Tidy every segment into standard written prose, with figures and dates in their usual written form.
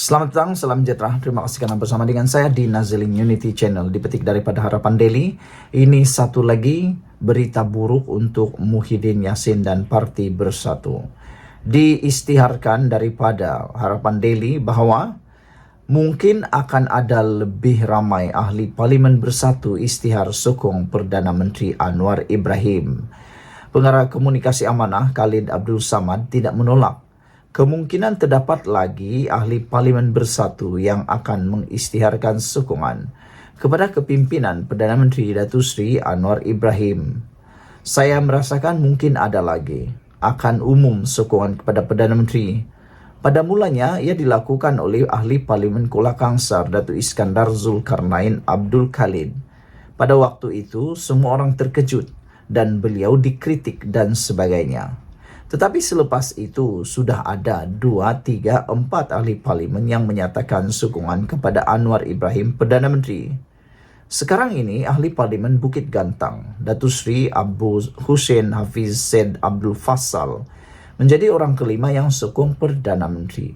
Selamat datang, salam sejahtera. Terima kasih karena bersama dengan saya di Nazilin Unity Channel. Dipetik daripada Harapan Daily. Ini satu lagi berita buruk untuk Muhyiddin Yassin dan Parti Bersatu. Diisytiharkan daripada Harapan Daily bahwa mungkin akan ada lebih ramai ahli Parlimen Bersatu isytihar sokong Perdana Menteri Anwar Ibrahim. Pengarah Komunikasi Amanah Khalid Abdul Samad tidak menolak kemungkinan terdapat lagi ahli Parlimen Bersatu yang akan mengisytiharkan sokongan kepada kepimpinan Perdana Menteri Datuk Seri Anwar Ibrahim. Saya merasakan mungkin ada lagi akan umum sokongan kepada Perdana Menteri. Pada mulanya ia dilakukan oleh ahli Parlimen Kuala Kangsar Datuk Iskandar Zulkarnain Abdul Khalid. Pada waktu itu semua orang terkejut dan beliau dikritik dan sebagainya. Tetapi selepas itu sudah ada 2, 3, 4 ahli parlimen yang menyatakan sokongan kepada Anwar Ibrahim Perdana Menteri. Sekarang ini ahli parlimen Bukit Gantang Datuk Seri Abu Hussein Hafiz Said Abdul Fassal menjadi orang kelima yang sokong Perdana Menteri.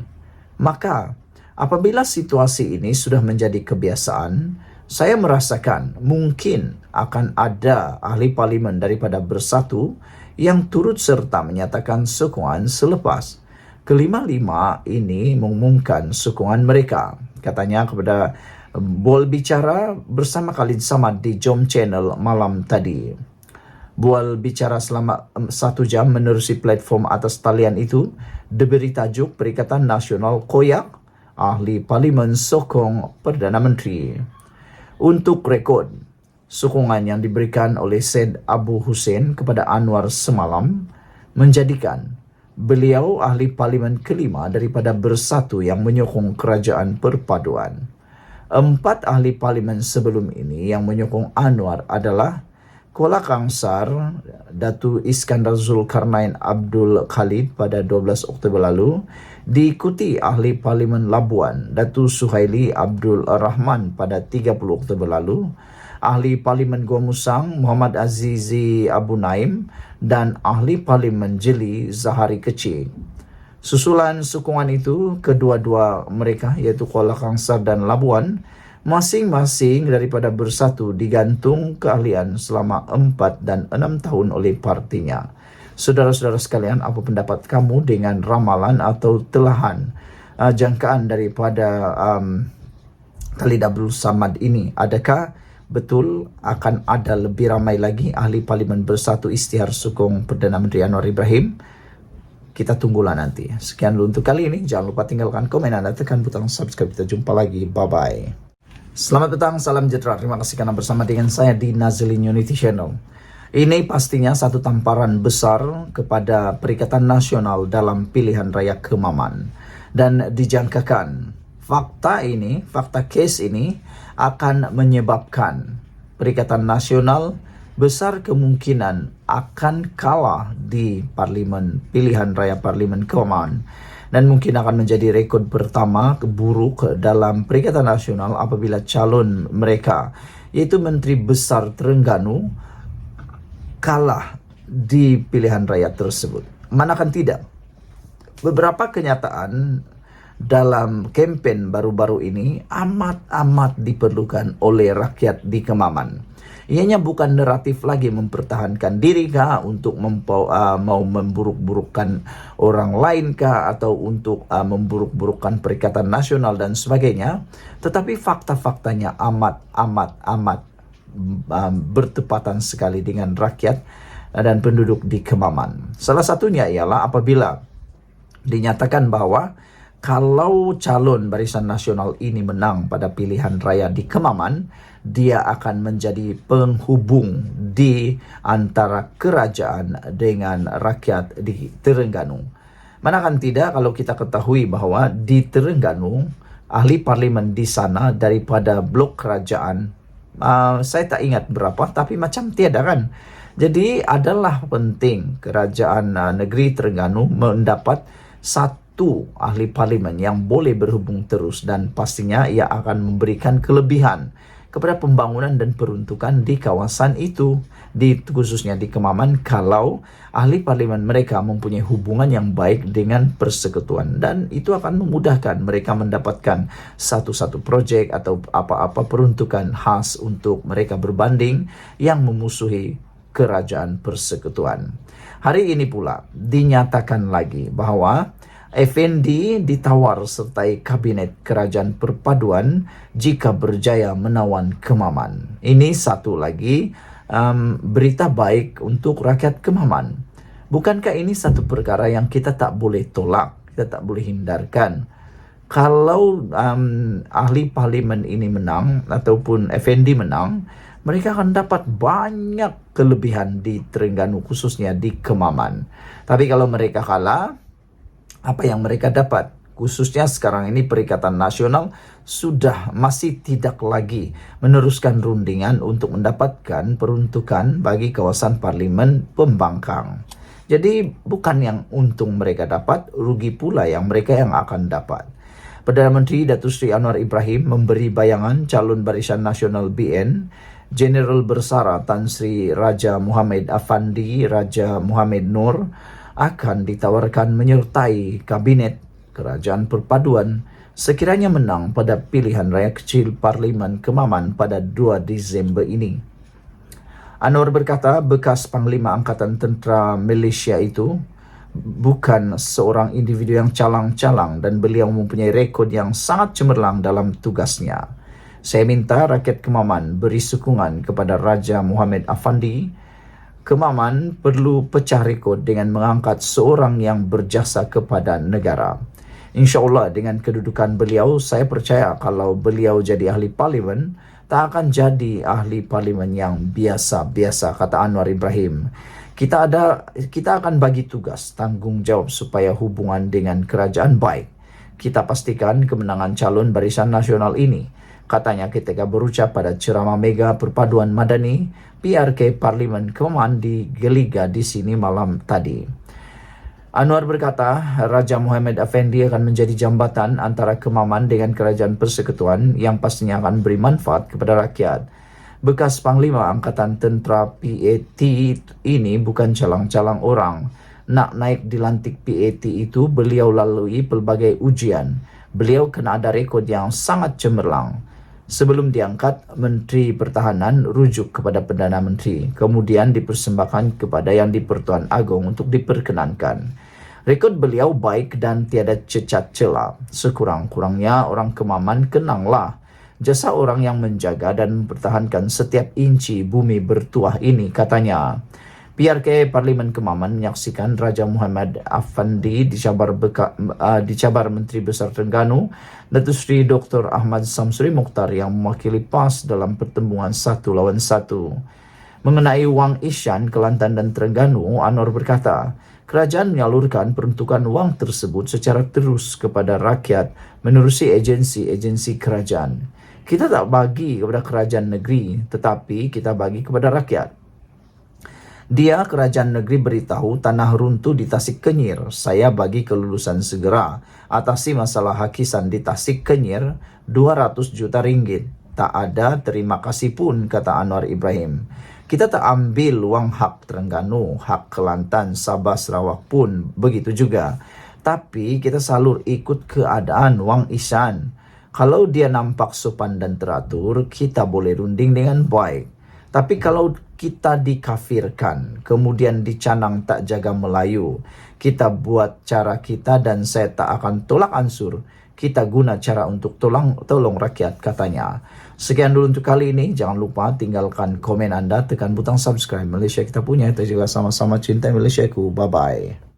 Maka apabila situasi ini sudah menjadi kebiasaan, saya merasakan mungkin akan ada ahli parlimen daripada Bersatu yang turut serta menyatakan sokongan selepas kelima-lima ini mengumumkan sokongan mereka. Katanya kepada Bual Bicara bersama Khalid Samad di Jom Channel malam tadi. Bual Bicara selama 1 jam menerusi platform atas talian itu diberi tajuk Perikatan Nasional Koyak Ahli Parlimen Sokong Perdana Menteri. Untuk rekod, sokongan yang diberikan oleh Said Abu Hussein kepada Anwar semalam menjadikan beliau ahli parlimen kelima daripada Bersatu yang menyokong kerajaan perpaduan. 4 ahli parlimen sebelum ini yang menyokong Anwar adalah Kuala Kangsar Datuk Iskandar Zulkarnain Abdul Khalid pada 12 Oktober lalu, diikuti ahli parlimen Labuan Datuk Suhaili Abdul Rahman pada 30 Oktober lalu, ahli parlimen Gua Musang Muhammad Azizi Abu Naim dan ahli parlimen Jeli Zahari Kecil. Susulan sokongan itu kedua-dua mereka iaitu Kuala Kangsar dan Labuan masing-masing daripada Bersatu digantung keahlian selama 4 dan 6 tahun oleh partinya. Saudara-saudara sekalian, apa pendapat kamu dengan ramalan atau telahan jangkaan daripada Khalid Abdul Samad ini? Adakah betul akan ada lebih ramai lagi ahli Parlimen Bersatu isytihar sokong Perdana Menteri Anwar Ibrahim? Kita tunggulah nanti. Sekian dulu untuk kali ini. Jangan lupa tinggalkan komen Anda, tekan butang subscribe. Kita jumpa lagi. Bye-bye. Selamat petang, salam sejahtera. Terima kasih karena bersama dengan saya di Nazilin Unity Channel. Ini pastinya satu tamparan besar kepada Perikatan Nasional dalam pilihan raya Kemaman. Dan dijangkakan fakta case ini akan menyebabkan Perikatan Nasional besar kemungkinan akan kalah di parlimen pilihan raya Parlimen Kemaman, dan mungkin akan menjadi rekod pertama buruk dalam Perikatan Nasional apabila calon mereka yaitu Menteri Besar Terengganu kalah di pilihan raya tersebut. Manakan tidak, beberapa kenyataan dalam kempen baru-baru ini amat diperlukan oleh rakyat di Kemaman. Ianya bukan naratif lagi mempertahankan diri kah, untuk mau memburuk-burukkan orang lain kah, atau untuk memburuk-burukkan Perikatan Nasional dan sebagainya. Tetapi fakta-faktanya amat bertepatan sekali dengan rakyat dan penduduk di Kemaman. Salah satunya ialah apabila dinyatakan bahwa kalau calon Barisan Nasional ini menang pada pilihan raya di Kemaman, dia akan menjadi penghubung di antara kerajaan dengan rakyat di Terengganu. Manakan tidak kalau kita ketahui bahwa di Terengganu ahli parlimen di sana daripada blok kerajaan, saya tak ingat berapa, tapi macam tiada kan. Jadi adalah penting kerajaan negeri Terengganu mendapat satu ahli parlimen yang boleh berhubung terus, dan pastinya ia akan memberikan kelebihan kepada pembangunan dan peruntukan di kawasan itu, khususnya di Kemaman, kalau ahli parlimen mereka mempunyai hubungan yang baik dengan persekutuan, dan itu akan memudahkan mereka mendapatkan satu-satu proyek atau apa-apa peruntukan khas untuk mereka berbanding yang memusuhi kerajaan persekutuan. Hari ini pula dinyatakan lagi bahwa Effendi ditawar sertai kabinet kerajaan perpaduan jika berjaya menawan Kemaman. Ini satu lagi berita baik untuk rakyat Kemaman. Bukankah ini satu perkara yang kita tak boleh tolak, kita tak boleh hindarkan? Kalau ahli parlimen ini menang ataupun Effendi menang, mereka akan dapat banyak kelebihan di Terengganu, khususnya di Kemaman. Tapi kalau mereka kalah, apa yang mereka dapat? Khususnya sekarang ini Perikatan Nasional masih tidak lagi meneruskan rundingan untuk mendapatkan peruntukan bagi kawasan parlimen Pembangkang. Jadi bukan yang untung mereka dapat, rugi pula yang mereka yang akan dapat. Perdana Menteri Datuk Seri Anwar Ibrahim memberi bayangan calon Barisan Nasional BN, Jeneral Bersara Tan Sri Raja Muhammad Afandi Raja Muhammad Nur akan ditawarkan menyertai kabinet kerajaan perpaduan sekiranya menang pada pilihan raya kecil Parlimen Kemaman pada 2 Disember ini. Anwar berkata bekas Panglima Angkatan Tentera Malaysia itu bukan seorang individu yang calang-calang dan beliau mempunyai rekod yang sangat cemerlang dalam tugasnya. Saya minta rakyat Kemaman beri sokongan kepada Raja Muhammad Afandi. Kemaman perlu pecah rekod dengan mengangkat seorang yang berjasa kepada negara. InsyaAllah dengan kedudukan beliau, saya percaya kalau beliau jadi ahli parlimen, tak akan jadi ahli parlimen yang biasa-biasa, kata Anwar Ibrahim. Kita akan bagi tugas, tanggungjawab supaya hubungan dengan kerajaan baik. Kita pastikan kemenangan calon Barisan Nasional ini, katanya ketika berucap pada ceramah mega perpaduan madani PRK Parlimen Kemaman di Geliga di sini malam tadi. Anwar berkata, Raja Muhammad Afendi akan menjadi jambatan antara Kemaman dengan kerajaan persekutuan yang pastinya akan beri manfaat kepada rakyat. Bekas Panglima Angkatan Tentera PAT ini bukan calang-calang orang. Nak naik dilantik PAT itu, beliau lalui pelbagai ujian. Beliau kena ada rekod yang sangat cemerlang. Sebelum diangkat, Menteri Pertahanan rujuk kepada Perdana Menteri, kemudian dipersembahkan kepada Yang di-Pertuan Agong untuk diperkenankan. Rekod beliau baik dan tiada cacat celah. Sekurang-kurangnya orang Kemaman kenanglah jasa orang yang menjaga dan mempertahankan setiap inci bumi bertuah ini, katanya. PRK Parlimen Kemaman menyaksikan Raja Muhammad Afandi dicabar Menteri Besar Terengganu, Datuk Seri Dr. Ahmad Samsuri Mokhtar yang mewakili PAS dalam pertembungan 1 lawan 1. Mengenai wang Isyan, Kelantan dan Terengganu, Anwar berkata, kerajaan menyalurkan peruntukan wang tersebut secara terus kepada rakyat menerusi agensi-agensi kerajaan. Kita tak bagi kepada kerajaan negeri, tetapi kita bagi kepada rakyat. Dia, kerajaan negeri, beritahu tanah runtuh di Tasik Kenyir. Saya bagi kelulusan segera. Atasi masalah hakisan di Tasik Kenyir, 200 juta ringgit. Tak ada terima kasih pun, kata Anwar Ibrahim. Kita tak ambil wang hak Terengganu, hak Kelantan, Sabah, Sarawak pun begitu juga. Tapi kita salur ikut keadaan wang Isyan. Kalau dia nampak sopan dan teratur, kita boleh runding dengan baik. Tapi kalau kita dikafirkan, kemudian dicanang tak jaga Melayu, kita buat cara kita dan saya tak akan tolak ansur. Kita guna cara untuk tolong rakyat, katanya. Sekian dulu untuk kali ini. Jangan lupa tinggalkan komen anda, tekan butang subscribe. Malaysia kita punya, kita juga sama-sama cintai Malaysiaku. Bye-bye.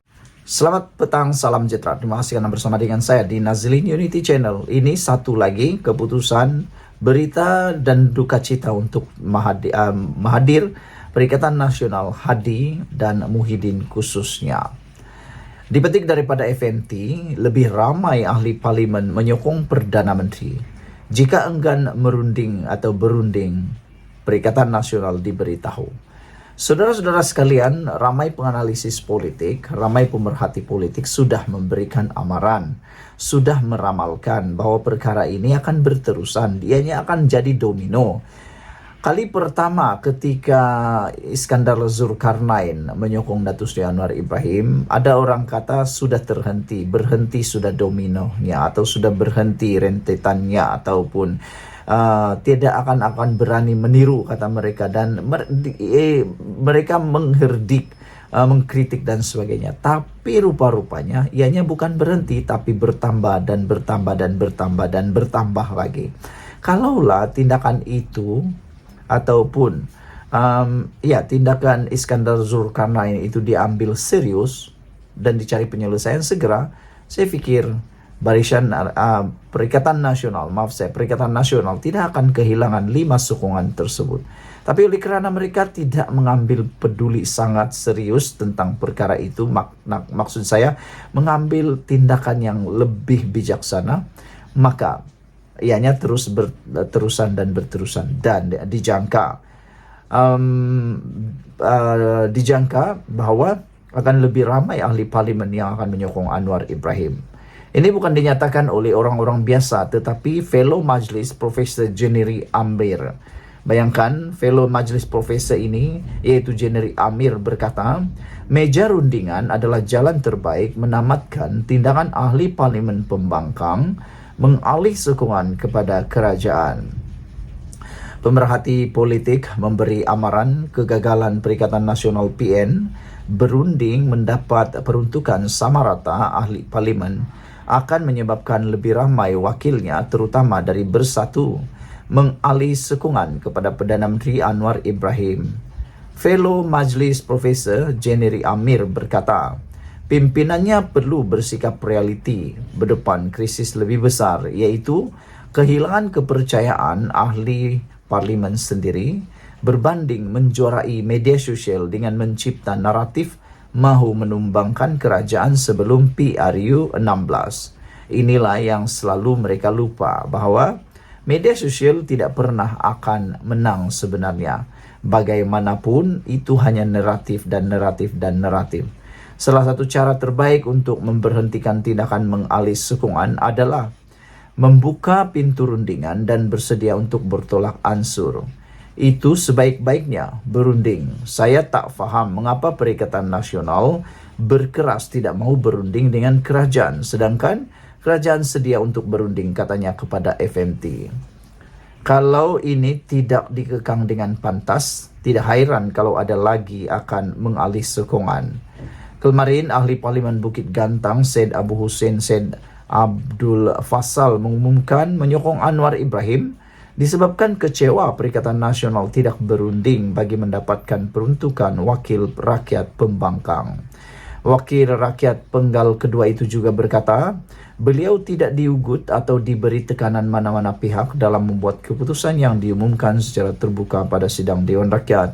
Selamat petang, salam sejahtera. Terima kasih karena bersama dengan saya di Nazilin Unity Channel. Ini satu lagi keputusan berita dan duka cita untuk Mahathir, Perikatan Nasional Hadi dan Muhyiddin khususnya. Dipetik daripada FNT, lebih ramai ahli parlimen menyokong Perdana Menteri. Jika enggan merunding atau berunding, Perikatan Nasional diberitahu. Saudara-saudara sekalian, ramai penganalisis politik, ramai pemerhati politik sudah memberikan amaran, sudah meramalkan bahwa perkara ini akan berterusan, dianya akan jadi domino. Kali pertama ketika Iskandar Zulkarnain menyokong Datuk Seri Anwar Ibrahim, ada orang kata sudah berhenti sudah dominonya, atau sudah berhenti rentetannya, ataupun tidak akan berani meniru, kata mereka, dan mereka mengherdik, mengkritik dan sebagainya. Tapi rupa-rupanya ianya bukan berhenti, tapi bertambah dan bertambah dan bertambah dan bertambah lagi. Kalaulah tindakan itu ataupun tindakan Iskandar Zulkarnain itu diambil serius dan dicari penyelesaian segera, saya pikir Perikatan Nasional tidak akan kehilangan 5 sokongan tersebut. Tapi oleh kerana mereka tidak mengambil peduli sangat serius tentang perkara itu, maksud saya mengambil tindakan yang lebih bijaksana, maka ianya terus berterusan dan dijangka bahwa akan lebih ramai ahli parlimen yang akan menyokong Anwar Ibrahim. Ini bukan dinyatakan oleh orang-orang biasa, tetapi fellow majlis Profesor Jennery Amir. Bayangkan, fellow majlis profesor ini, yaitu Jennery Amir, berkata, meja rundingan adalah jalan terbaik menamatkan tindakan ahli parlimen pembangkang mengalih sokongan kepada kerajaan. Pemerhati politik memberi amaran kegagalan Perikatan Nasional PN berunding mendapat peruntukan sama rata ahli parlimen akan menyebabkan lebih ramai wakilnya, terutama dari Bersatu, mengalih sokongan kepada Perdana Menteri Anwar Ibrahim. Fellow Majlis Profesor Jennery Amir berkata, pimpinannya perlu bersikap realiti berdepan krisis lebih besar, iaitu kehilangan kepercayaan ahli parlimen sendiri berbanding menjuarai media sosial dengan mencipta naratif mahu menumbangkan kerajaan sebelum PRU 16. Inilah yang selalu mereka lupa, bahwa media sosial tidak pernah akan menang sebenarnya. Bagaimanapun itu hanya naratif dan naratif dan naratif. Salah satu cara terbaik untuk memberhentikan tindakan mengalih sokongan adalah membuka pintu rundingan dan bersedia untuk bertolak ansur. Itu sebaik-baiknya berunding. Saya tak faham mengapa Perikatan Nasional berkeras tidak mau berunding dengan kerajaan, sedangkan kerajaan sedia untuk berunding, katanya kepada FMT. Kalau ini tidak dikekang dengan pantas, tidak hairan kalau ada lagi akan mengalih sokongan. Kemarin ahli Parlimen Bukit Gantang Syed Abu Hussein Syed Abdul Faisal mengumumkan menyokong Anwar Ibrahim disebabkan kecewa Perikatan Nasional tidak berunding bagi mendapatkan peruntukan wakil rakyat pembangkang. Wakil rakyat penggal kedua itu juga berkata, beliau tidak diugut atau diberi tekanan mana-mana pihak dalam membuat keputusan yang diumumkan secara terbuka pada sidang Dewan Rakyat.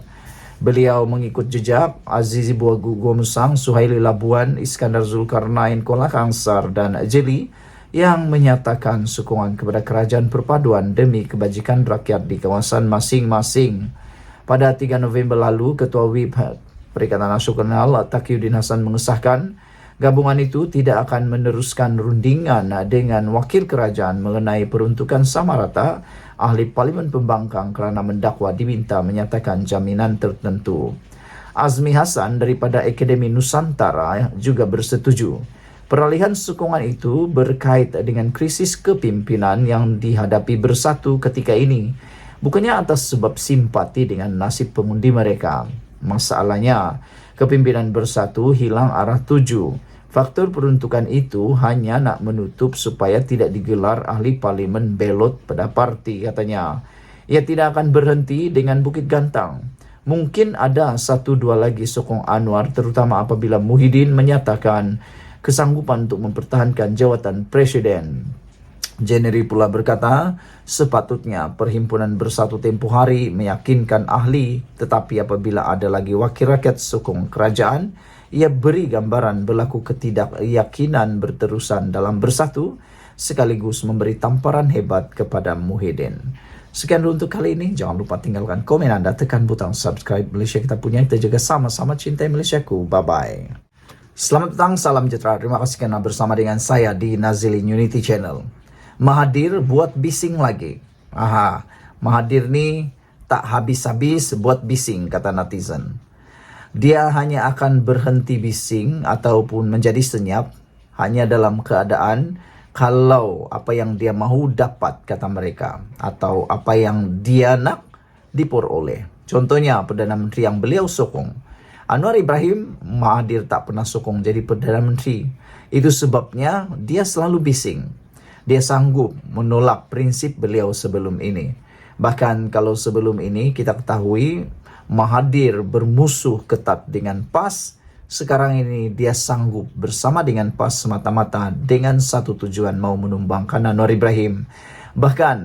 Beliau mengikut jejak Azizi Buagu Gomusang, Suhaili Labuan, Iskandar Zulkarnain Kolakangsar dan Jeli yang menyatakan sokongan kepada kerajaan perpaduan demi kebajikan rakyat di kawasan masing-masing. Pada 3 November lalu, Ketua WIP Perikatan Nasional Taqiyuddin Hasan mengesahkan gabungan itu tidak akan meneruskan rundingan dengan wakil kerajaan mengenai peruntukan sama rata ahli parlimen pembangkang kerana mendakwa diminta menyatakan jaminan tertentu. Azmi Hasan daripada Akademi Nusantara juga bersetuju. Peralihan sokongan itu berkait dengan krisis kepimpinan yang dihadapi Bersatu ketika ini, bukannya atas sebab simpati dengan nasib pengundi mereka. Masalahnya, kepimpinan Bersatu hilang arah tuju. Faktor peruntukan itu hanya nak menutup supaya tidak digelar ahli parlimen belot pada parti, katanya. Ia tidak akan berhenti dengan Bukit Gantang. Mungkin ada 1-2 lagi sokong Anwar, terutama apabila Muhyiddin menyatakan kesanggupan untuk mempertahankan jawatan presiden. Jennery pula berkata, sepatutnya Perhimpunan Bersatu tempoh hari meyakinkan ahli, tetapi apabila ada lagi wakil rakyat sokong kerajaan, ia beri gambaran berlaku ketidakyakinan berterusan dalam Bersatu, sekaligus memberi tamparan hebat kepada Muhyiddin. Sekian dulu untuk kali ini. Jangan lupa tinggalkan komen Anda, tekan butang subscribe. Malaysia kita punya, kita jaga sama-sama cintai Malaysiaku. Bye-bye. Selamat datang, salam sejahtera. Terima kasih karena bersama dengan saya di Nazilin Unity Channel. Mahathir buat bising lagi. Mahathir ni tak habis-habis buat bising, kata netizen. Dia hanya akan berhenti bising ataupun menjadi senyap hanya dalam keadaan kalau apa yang dia mahu dapat, kata mereka, atau apa yang dia nak diperoleh. Contohnya Perdana Menteri yang beliau sokong, Anwar Ibrahim, Mahathir tak pernah sokong jadi Perdana Menteri. Itu sebabnya dia selalu bising. Dia sanggup menolak prinsip beliau sebelum ini. Bahkan kalau sebelum ini kita ketahui Mahathir bermusuh ketat dengan PAS, sekarang ini dia sanggup bersama dengan PAS semata-mata dengan satu tujuan, mau menumbangkan Anwar Ibrahim. Bahkan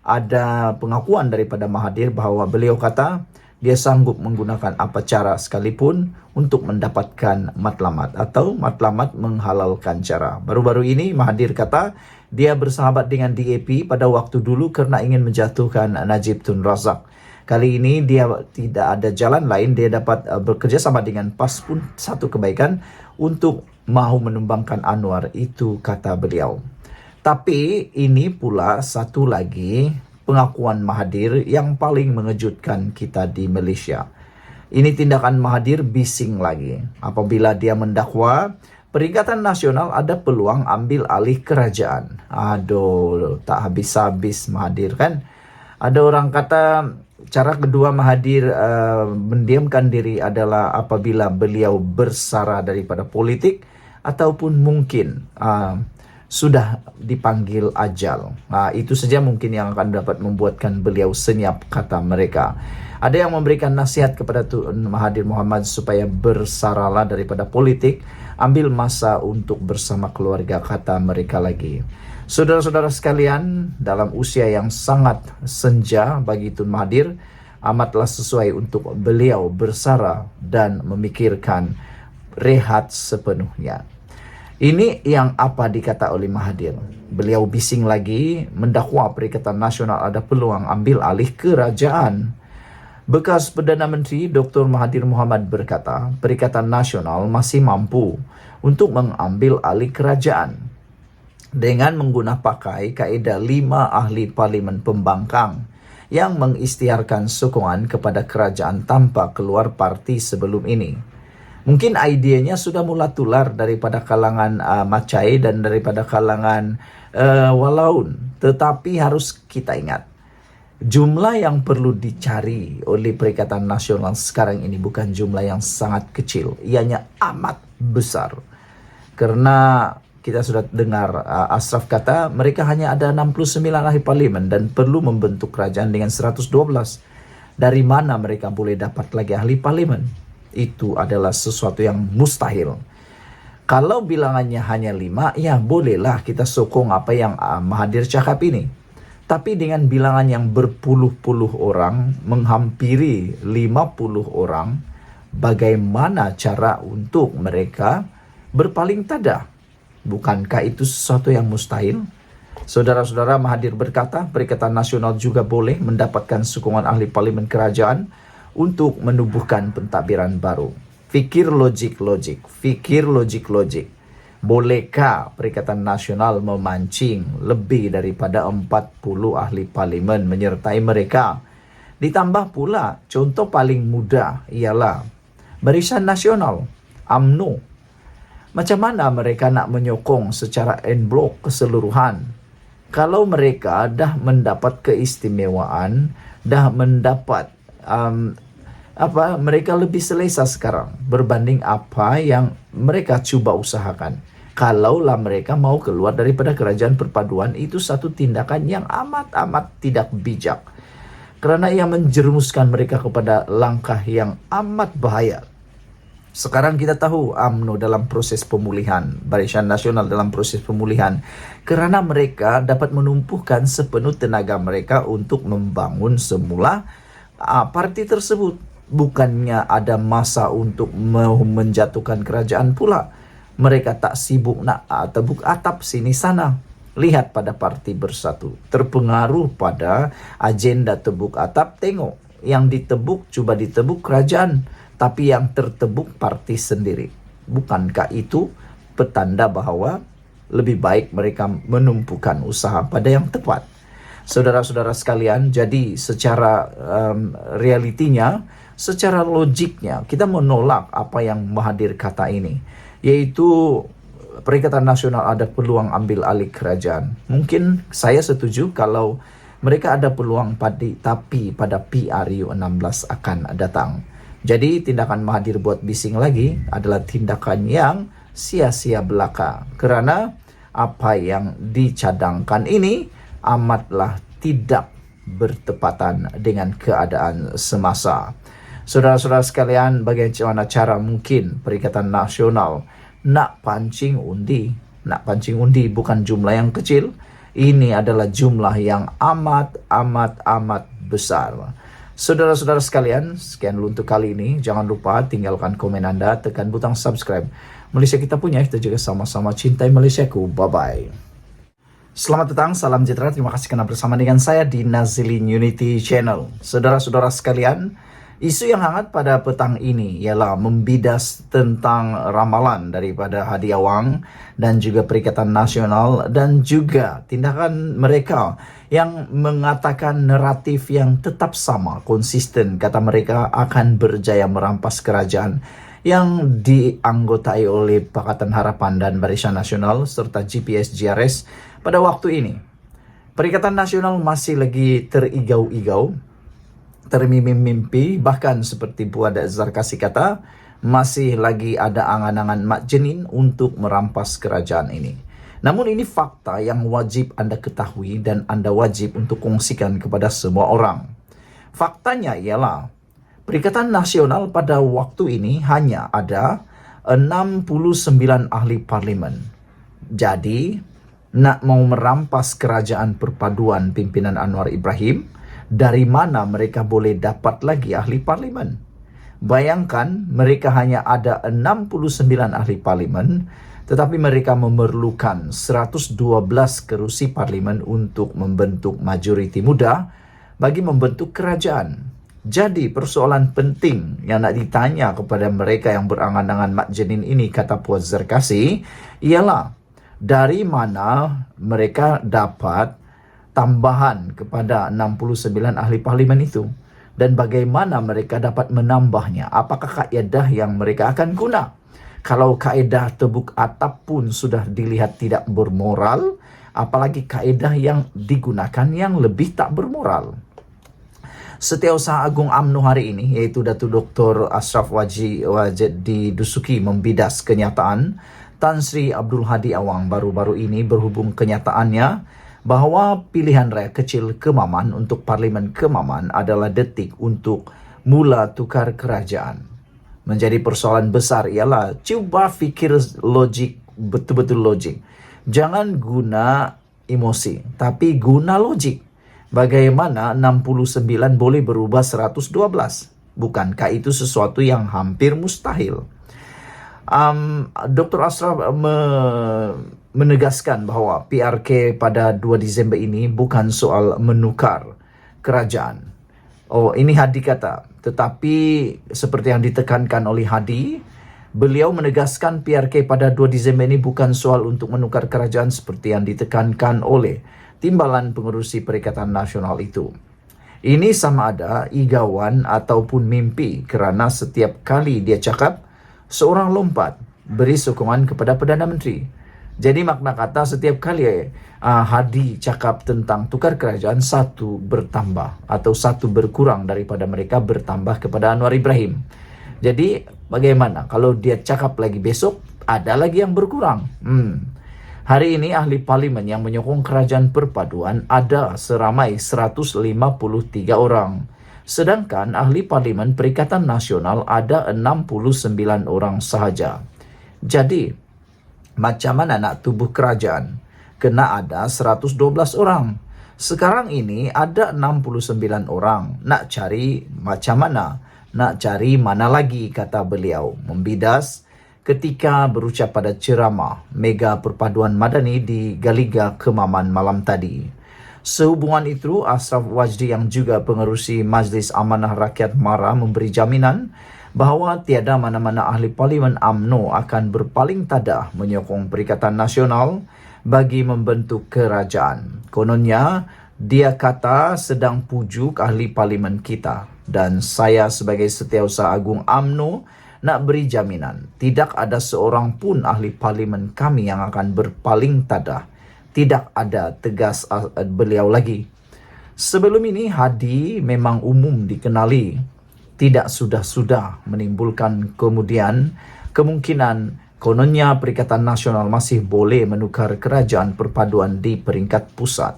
ada pengakuan daripada Mahathir bahwa beliau kata dia sanggup menggunakan apa cara sekalipun untuk mendapatkan matlamat atau matlamat menghalalkan cara. Baru-baru ini Mahathir kata dia bersahabat dengan DAP pada waktu dulu kerana ingin menjatuhkan Najib Tun Razak. Kali ini dia tidak ada jalan lain, dia dapat bekerja sama dengan PAS pun satu kebaikan untuk mahu menumbangkan Anwar, itu kata beliau. Tapi ini pula satu lagi pengakuan Mahathir yang paling mengejutkan kita di Malaysia. Ini tindakan Mahathir bising lagi. Apabila dia mendakwa Perikatan Nasional ada peluang ambil alih kerajaan. Aduh, tak habis-habis Mahathir kan. Ada orang kata cara kedua Mahathir mendiamkan diri adalah apabila beliau bersara daripada politik ataupun mungkin sudah dipanggil ajal. Itu saja mungkin yang akan dapat membuatkan beliau senyap, kata mereka. Ada yang memberikan nasihat kepada Tun Mahathir Mohamad supaya bersaralah daripada politik, ambil masa untuk bersama keluarga, kata mereka lagi. Saudara-saudara sekalian, dalam usia yang sangat senja bagi Tun Mahathir, amatlah sesuai untuk beliau bersara dan memikirkan rehat sepenuhnya. Ini yang apa dikata oleh Mahathir. Beliau bising lagi mendakwa Perikatan Nasional ada peluang ambil alih kerajaan. Bekas Perdana Menteri Dr. Mahathir Mohamad berkata, Perikatan Nasional masih mampu untuk mengambil alih kerajaan dengan menggunakan pakai kaedah 5 ahli parlimen pembangkang yang mengisytiharkan sokongan kepada kerajaan tanpa keluar parti sebelum ini. Mungkin idenya sudah mula tular daripada kalangan Macai dan daripada kalangan Walaun. Tetapi harus kita ingat, jumlah yang perlu dicari oleh Perikatan Nasional sekarang ini bukan jumlah yang sangat kecil. Ianya amat besar. Kerana kita sudah dengar Ashraf kata mereka hanya ada 69 ahli parlimen dan perlu membentuk kerajaan dengan 112. Dari mana mereka boleh dapat lagi ahli parlimen? Itu adalah sesuatu yang mustahil. Kalau bilangannya hanya 5, ya bolehlah kita sokong apa yang Mahathir cakap ini. Tapi dengan bilangan yang berpuluh-puluh orang, menghampiri 50 orang, bagaimana cara untuk mereka berpaling tada? Bukankah itu sesuatu yang mustahil? Saudara-saudara, Mahathir berkata Perikatan Nasional juga boleh mendapatkan sokongan ahli parlimen kerajaan untuk menubuhkan pentadbiran baru. Fikir logik. Bolehkah Perikatan Nasional memancing lebih daripada 40 ahli parlimen menyertai mereka? Ditambah pula, contoh paling mudah ialah Barisan Nasional, UMNO. Macam mana mereka nak menyokong secara en blok keseluruhan? Kalau mereka dah mendapat keistimewaan, dah mendapat mereka lebih selesa sekarang berbanding apa yang mereka cuba usahakan. Kalaulah mereka mau keluar daripada kerajaan perpaduan, itu satu tindakan yang amat tidak bijak. Kerana ia menjerumuskan mereka kepada langkah yang amat bahaya. Sekarang kita tahu UMNO dalam proses pemulihan, Barisan Nasional dalam proses pemulihan, kerana mereka dapat menumpukan sepenuh tenaga mereka untuk membangun semula parti tersebut. Bukannya ada masa untuk menjatuhkan kerajaan pula. Mereka tak sibuk nak tebuk atap sini sana. Lihat pada Parti Bersatu. Terpengaruh pada agenda tebuk atap, tengok. Yang ditebuk, coba ditebuk kerajaan. Tapi yang tertebuk parti sendiri. Bukankah itu petanda bahwa lebih baik mereka menumpukan usaha pada yang tepat? Saudara-saudara sekalian, jadi secara realitinya, secara logiknya, kita menolak apa yang Mahathir kata ini. Yaitu Perikatan Nasional ada peluang ambil alih kerajaan. Mungkin saya setuju kalau mereka ada peluang tapi pada PRU 16 akan datang. Jadi tindakan Mahathir buat bising lagi adalah tindakan yang sia-sia belaka. Kerana apa yang dicadangkan ini amatlah tidak bertepatan dengan keadaan semasa. Saudara-saudara sekalian, bagaimana cara mungkin Perikatan Nasional nak pancing undi? Nak pancing undi bukan jumlah yang kecil. Ini adalah jumlah yang amat besar. Saudara-saudara sekalian, sekian dulu untuk kali ini. Jangan lupa tinggalkan komen Anda, tekan butang subscribe. Malaysia kita punya, kita juga sama-sama cintai Malaysiaku. Bye-bye. Selamat datang, salam sejahtera. Terima kasih karena bersama dengan saya di Nazilin Unity Channel. Saudara-saudara sekalian, isu yang hangat pada petang ini ialah membidas tentang ramalan daripada Hadi Awang dan juga Perikatan Nasional dan juga tindakan mereka yang mengatakan naratif yang tetap sama, konsisten. Kata mereka akan berjaya merampas kerajaan yang dianggotai oleh Pakatan Harapan dan Barisan Nasional serta GPS GRS pada waktu ini. Perikatan Nasional masih lagi terigau-igau, termimpi-mimpi, bahkan seperti Puan Zarkasi kata, masih lagi ada angan-angan Mak Jenin untuk merampas kerajaan ini. Namun ini fakta yang wajib Anda ketahui dan Anda wajib untuk kongsikan kepada semua orang. Faktanya ialah Perikatan Nasional pada waktu ini hanya ada 69 ahli parlimen. Jadi, nak mau merampas kerajaan perpaduan pimpinan Anwar Ibrahim, dari mana mereka boleh dapat lagi ahli parlimen? Bayangkan mereka hanya ada 69 ahli parlimen, tetapi mereka memerlukan 112 kerusi parlimen untuk membentuk majoriti muda bagi membentuk kerajaan. Jadi persoalan penting yang nak ditanya kepada mereka yang berangan-angan Mak Jenin ini, kata Puan Zarkasi, ialah dari mana mereka dapat tambahan kepada 69 ahli parlimen itu dan bagaimana mereka dapat menambahnya. Apakah kaedah yang mereka akan guna? Kalau kaedah tebuk atap pun sudah dilihat tidak bermoral, apalagi kaedah yang digunakan yang lebih tak bermoral. Setiausaha Agung UMNO hari ini, yaitu Datuk Dr. Ashraf Wajid Dusuki, membidas kenyataan Tan Sri Abdul Hadi Awang baru-baru ini berhubung kenyataannya bahawa pilihan raya kecil Kemaman untuk Parlimen Kemaman adalah detik untuk mula tukar kerajaan. Menjadi persoalan besar ialah cuba fikir logik, betul-betul logik. Jangan guna emosi, tapi guna logik. Bagaimana 69 boleh berubah 112? Bukankah itu sesuatu yang hampir mustahil? Dr. Ashraf menegaskan bahawa PRK pada 2 Disember ini bukan soal menukar kerajaan. Oh, ini Hadi kata. Tetapi seperti yang ditekankan oleh Hadi, beliau menegaskan PRK pada 2 Disember ini bukan soal untuk menukar kerajaan seperti yang ditekankan oleh timbalan pengerusi Perikatan Nasional itu. Ini sama ada igawan ataupun mimpi kerana setiap kali dia cakap, seorang lompat beri sokongan kepada Perdana Menteri. Jadi makna kata setiap kali Hadi cakap tentang tukar kerajaan, satu bertambah atau satu berkurang daripada mereka bertambah kepada Anwar Ibrahim. Jadi bagaimana kalau dia cakap lagi besok ada lagi yang berkurang? Hari ini ahli parlimen yang menyokong kerajaan perpaduan ada seramai 153 orang. Sedangkan ahli parlimen Perikatan Nasional ada 69 orang sahaja. Jadi, macam mana nak tubuh kerajaan? Kena ada 112 orang. Sekarang ini ada 69 orang. Nak cari macam mana? Nak cari mana lagi, kata beliau. Membidas ketika berucap pada ceramah Mega Perpaduan Madani di Galiga Kemaman malam tadi. Sehubungan itu, Ashraf Wajdi yang juga pengerusi Majlis Amanah Rakyat MARA memberi jaminan bahawa tiada mana-mana ahli Parlimen UMNO akan berpaling tadah menyokong Perikatan Nasional bagi membentuk kerajaan. Kononnya, dia kata sedang pujuk ahli Parlimen kita dan saya sebagai Setiausaha Agung UMNO nak beri jaminan tidak ada seorang pun ahli Parlimen kami yang akan berpaling tadah. Tidak ada, tegas beliau lagi. Sebelum ini, Hadi memang umum dikenali tidak sudah-sudah menimbulkan kemudian kemungkinan kononnya Perikatan Nasional masih boleh menukar kerajaan perpaduan di peringkat pusat.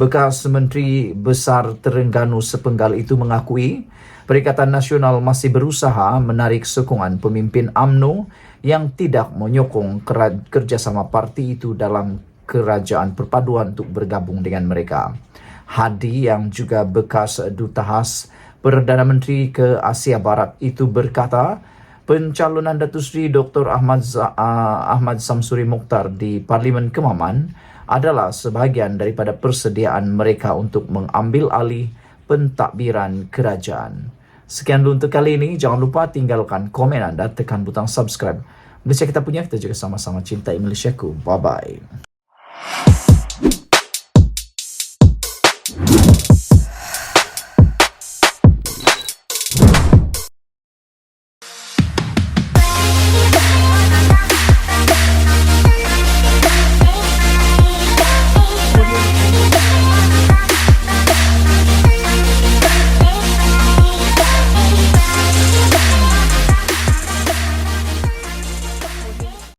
Bekas Menteri Besar Terengganu sepenggal itu mengakui Perikatan Nasional masih berusaha menarik sokongan pemimpin UMNO yang tidak menyokong kerjasama parti itu dalam kerajaan perpaduan untuk bergabung dengan mereka. Hadi yang juga bekas Duta Khas Perdana Menteri ke Asia Barat itu berkata, pencalonan Datuk Seri Dr. Ahmad Samsuri Mokhtar di Parlimen Kemaman adalah sebahagian daripada persediaan mereka untuk mengambil alih pentadbiran kerajaan. Sekian dulu untuk kali ini. Jangan lupa tinggalkan komen anda, tekan butang subscribe. Malaysia kita punya, kita juga sama-sama cintai Malaysiaku. Bye-bye.